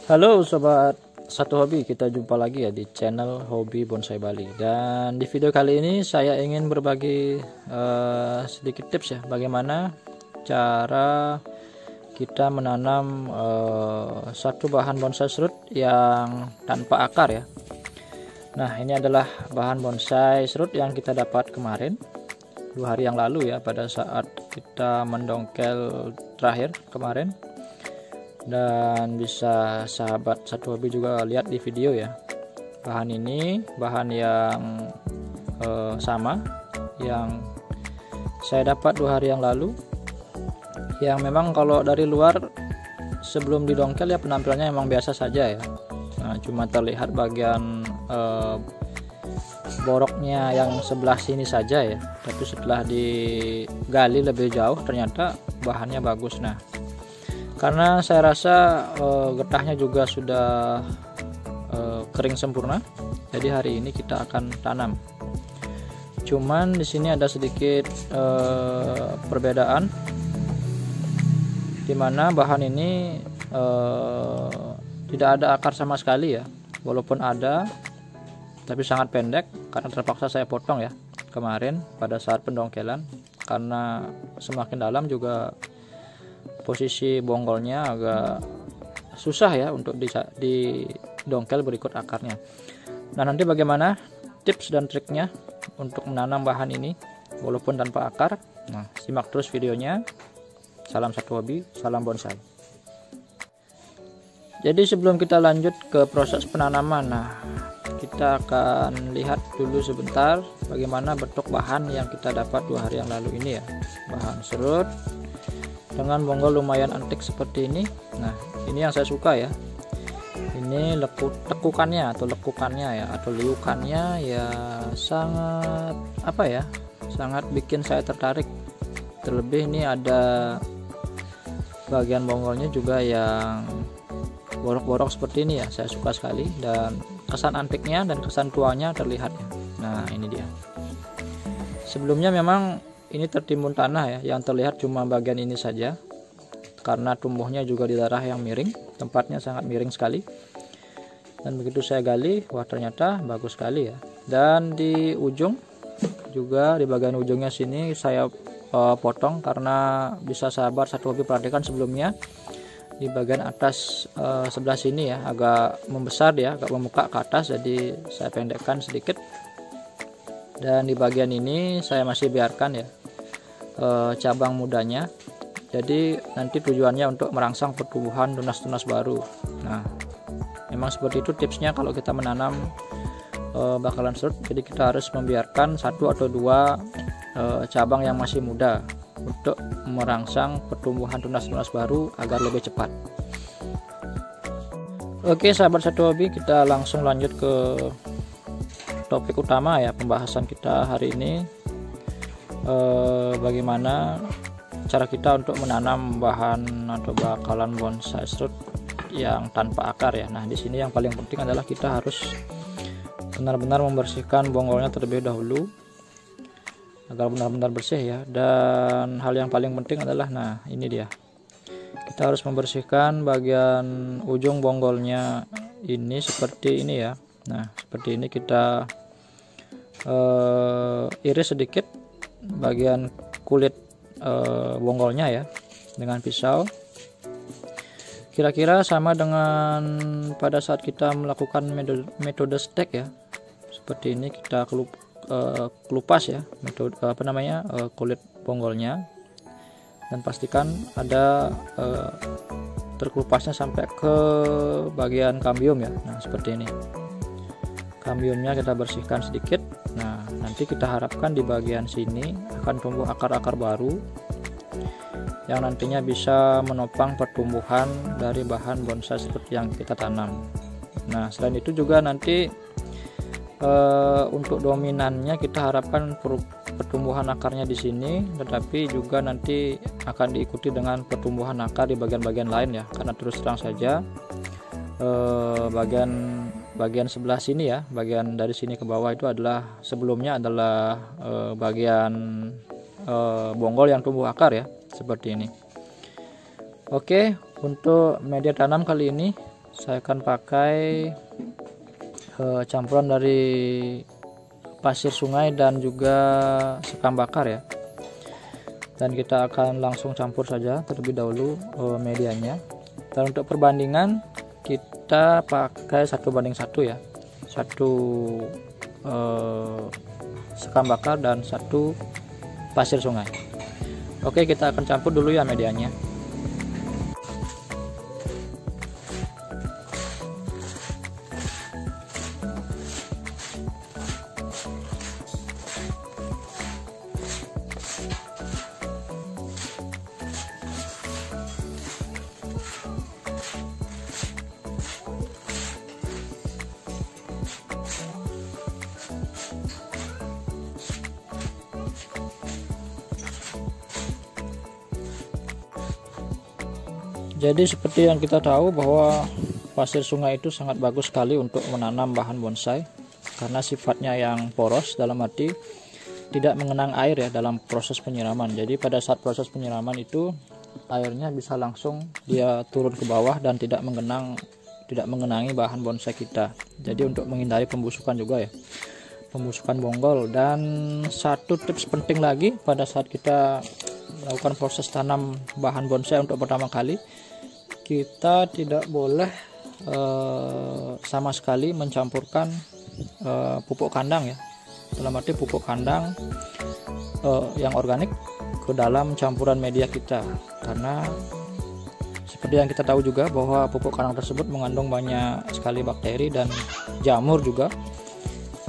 Halo sobat satu hobi, kita jumpa lagi ya di channel Hobi Bonsai Bali. Dan di video kali ini saya ingin berbagi sedikit tips ya, bagaimana cara kita menanam satu bahan bonsai serut yang tanpa akar ya. Nah, ini adalah bahan bonsai serut yang kita dapat kemarin 2 hari yang lalu ya, pada saat kita mendongkel terakhir kemarin. Dan bisa sahabat satu hobi juga lihat di video ya, bahan ini bahan yang sama yang saya dapat 2 hari yang lalu, yang memang kalau dari luar sebelum didongkel ya penampilannya memang biasa saja ya. Nah, cuma terlihat bagian boroknya yang sebelah sini saja ya, tapi setelah digali lebih jauh ternyata bahannya bagus. Nah, karena saya rasa getahnya juga sudah kering sempurna, jadi hari ini kita akan tanam. Cuman di sini ada sedikit perbedaan, dimana bahan ini tidak ada akar sama sekali ya, walaupun ada tapi sangat pendek karena terpaksa saya potong ya kemarin pada saat pendongkelan, karena semakin dalam juga posisi bonggolnya agak susah ya untuk didongkel berikut akarnya. Nah, nanti bagaimana tips dan triknya untuk menanam bahan ini walaupun tanpa akar? Nah, simak terus videonya. Salam satu hobi, salam bonsai. Jadi sebelum kita lanjut ke proses penanaman, nah kita akan lihat dulu sebentar bagaimana bentuk bahan yang kita dapat 2 hari yang lalu ini ya. Bahan serut dengan bonggol lumayan antik seperti ini. Nah, ini yang saya suka ya. Ini lekukannya ya, atau liukannya ya, sangat apa ya, sangat bikin saya tertarik. Terlebih ini ada bagian bonggolnya juga yang borok-borok seperti ini ya, saya suka sekali, dan kesan antiknya dan kesan tuanya terlihat ya. Nah, ini dia. Sebelumnya memang ini tertimbun tanah ya, yang terlihat cuma bagian ini saja karena tumbuhnya juga di daerah yang miring, tempatnya sangat miring sekali. Dan begitu saya gali, wah ternyata bagus sekali ya. Dan di ujung juga, di bagian ujungnya sini saya potong, karena bisa sahabat satu hobi perhatikan sebelumnya di bagian atas sebelah sini ya agak membesar ya, agak memuka ke atas, jadi saya pendekkan sedikit. Dan di bagian ini saya masih biarkan ya cabang mudanya, jadi nanti tujuannya untuk merangsang pertumbuhan tunas-tunas baru. Nah, memang seperti itu tipsnya kalau kita menanam bakalan serut. Jadi kita harus membiarkan 1 atau 2 cabang yang masih muda untuk merangsang pertumbuhan tunas-tunas baru agar lebih cepat. Oke sahabat satu hobi, kita langsung lanjut ke topik utama ya, pembahasan kita hari ini. Bagaimana cara kita untuk menanam bahan atau bakalan bonsai serut yang tanpa akar ya. Nah, di sini yang paling penting adalah kita harus benar-benar membersihkan bonggolnya terlebih dahulu agar benar-benar bersih ya. Dan hal yang paling penting adalah, nah ini dia, kita harus membersihkan bagian ujung bonggolnya ini seperti ini ya. Nah, seperti ini kita iris sedikit bagian kulit bonggolnya ya dengan pisau, kira-kira sama dengan pada saat kita melakukan metode stek ya. Seperti ini kita kelupas ya, metode kulit bonggolnya, dan pastikan ada terkelupasnya sampai ke bagian kambium ya. Nah, seperti ini, kambiumnya kita bersihkan sedikit. Nah, nanti kita harapkan di bagian sini akan tumbuh akar-akar baru yang nantinya bisa menopang pertumbuhan dari bahan bonsai seperti yang kita tanam. Nah, selain itu juga nanti untuk dominannya kita harapkan pertumbuhan akarnya di sini, tetapi juga nanti akan diikuti dengan pertumbuhan akar di bagian-bagian lain ya. Karena terus terang saja bagian sebelah sini ya, bagian dari sini ke bawah itu adalah sebelumnya adalah bagian bonggol yang tumbuh akar ya, seperti ini. Oke, untuk media tanam kali ini Saya akan pakai campuran dari pasir sungai dan juga sekam bakar ya. Dan kita akan langsung campur saja terlebih dahulu medianya. Dan untuk perbandingan kita pakai 1:1 ya, 1 sekam bakar dan 1 pasir sungai. Oke, kita akan campur dulu ya medianya. Jadi seperti yang kita tahu bahwa pasir sungai itu sangat bagus sekali untuk menanam bahan bonsai karena sifatnya yang poros, dalam arti tidak mengenang air ya dalam proses penyiraman. Jadi pada saat proses penyiraman itu airnya bisa langsung dia turun ke bawah dan tidak mengenangi bahan bonsai kita. Jadi untuk menghindari pembusukan juga ya, pembusukan bonggol. Dan satu tips penting lagi pada saat kita melakukan proses tanam bahan bonsai untuk pertama kali, kita tidak boleh sama sekali mencampurkan pupuk kandang ya, dalam arti pupuk kandang yang organik ke dalam campuran media kita, karena seperti yang kita tahu juga bahwa pupuk kandang tersebut mengandung banyak sekali bakteri dan jamur juga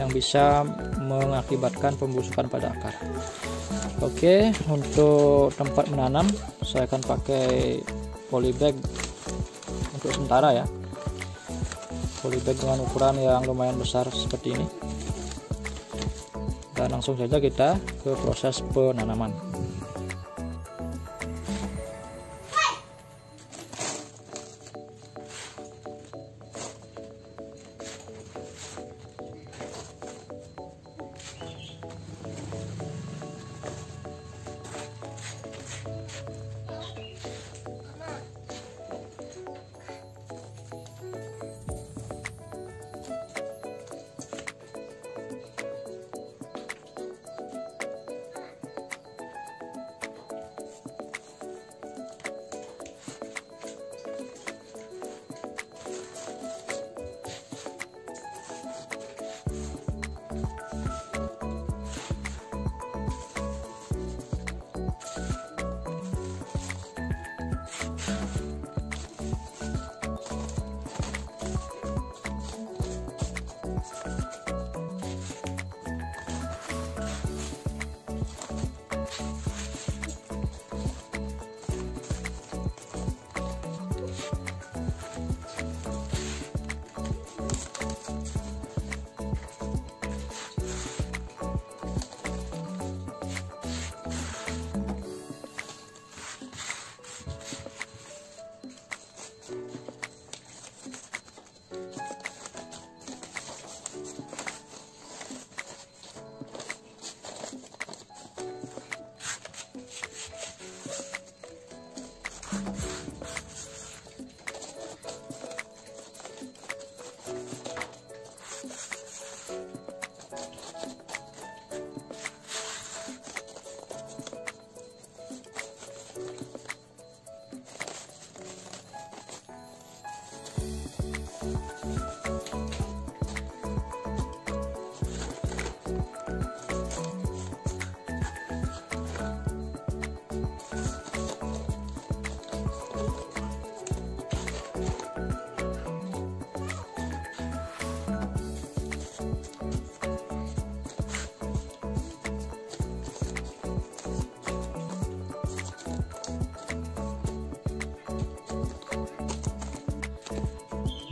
yang bisa mengakibatkan pembusukan pada akar. Oke, untuk tempat menanam saya akan pakai polybag untuk sementara ya, polybag dengan ukuran yang lumayan besar seperti ini. Dan langsung saja kita ke proses penanaman.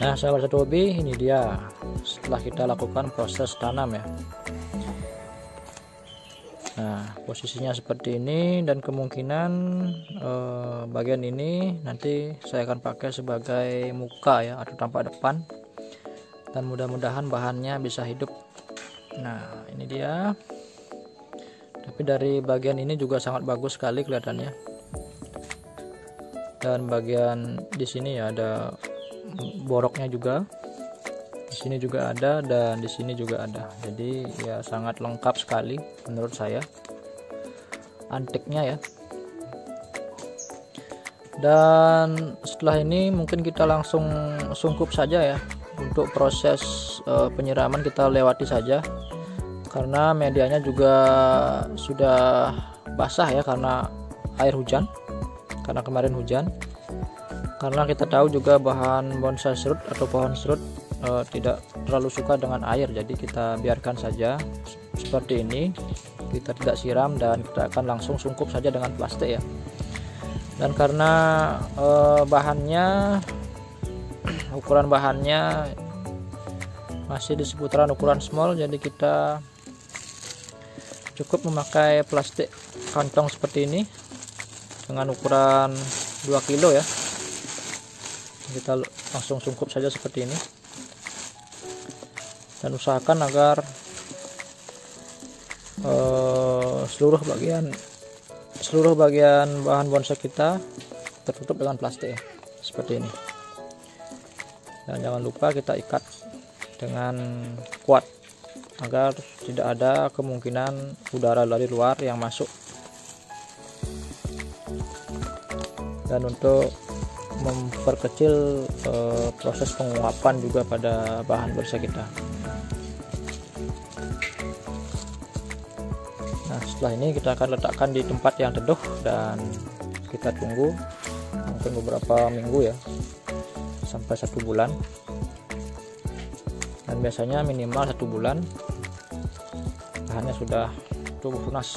Nah, sahabat satu hobi, ini dia setelah kita lakukan proses tanam ya. Nah, posisinya seperti ini, dan kemungkinan bagian ini nanti saya akan pakai sebagai muka ya, atau tampak depan, dan mudah-mudahan bahannya bisa hidup. Nah, ini dia. Tapi dari bagian ini juga sangat bagus sekali kelihatannya. Dan bagian di sini ya ada boroknya juga. Di sini juga ada dan di sini juga ada. Jadi ya sangat lengkap sekali menurut saya antiknya ya. Dan setelah ini mungkin kita langsung sungkup saja ya. Untuk proses penyiraman kita lewati saja karena medianya juga sudah basah ya karena air hujan, karena kemarin hujan. Karena kita tahu juga bahan bonsai serut atau pohon serut tidak terlalu suka dengan air, jadi kita biarkan saja seperti ini, kita tidak siram dan kita akan langsung sungkup saja dengan plastik ya. Dan karena ukuran bahannya masih di seputaran ukuran small, jadi kita cukup memakai plastik kantong seperti ini dengan ukuran 2 kilo ya. Kita langsung sungkup saja seperti ini. Dan usahakan agar seluruh bagian bahan bonsai kita tertutup dengan plastik ya, seperti ini. Dan jangan lupa kita ikat dengan kuat agar tidak ada kemungkinan udara dari luar yang masuk. Dan untuk memperkecil proses penguapan juga pada bahan bonsai kita. Nah, setelah ini kita akan letakkan di tempat yang teduh dan kita tunggu mungkin beberapa minggu ya, sampai 1 bulan. Dan biasanya minimal 1 bulan bahannya sudah tumbuh tunas.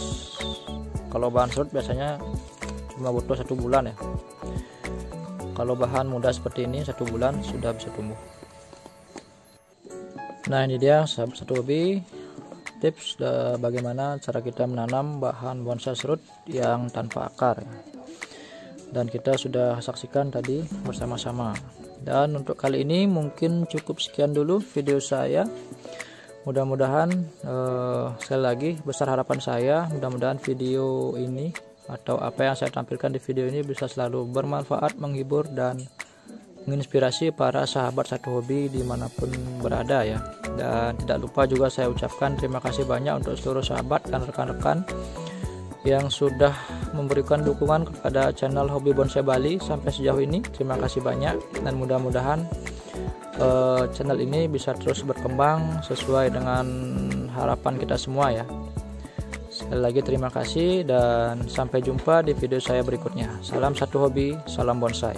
Kalau bahan serut biasanya cuma butuh 1 bulan ya. Kalau bahan muda seperti ini 1 bulan sudah bisa tumbuh. Nah, ini dia sahabat satu hobi, tips bagaimana cara kita menanam bahan bonsai serut yang tanpa akar ya. Dan kita sudah saksikan tadi bersama-sama. Dan untuk kali ini mungkin cukup sekian dulu video saya. Mudah-mudahan sekali lagi besar harapan saya, mudah-mudahan video ini atau apa yang saya tampilkan di video ini bisa selalu bermanfaat, menghibur dan menginspirasi para sahabat satu hobi dimanapun berada ya. Dan tidak lupa juga saya ucapkan terima kasih banyak untuk seluruh sahabat dan rekan-rekan yang sudah memberikan dukungan kepada channel Hobi Bonsai Bali sampai sejauh ini. Terima kasih banyak dan mudah-mudahan channel ini bisa terus berkembang sesuai dengan harapan kita semua ya. Sekali lagi terima kasih dan sampai jumpa di video saya berikutnya. Salam satu hobi, salam bonsai.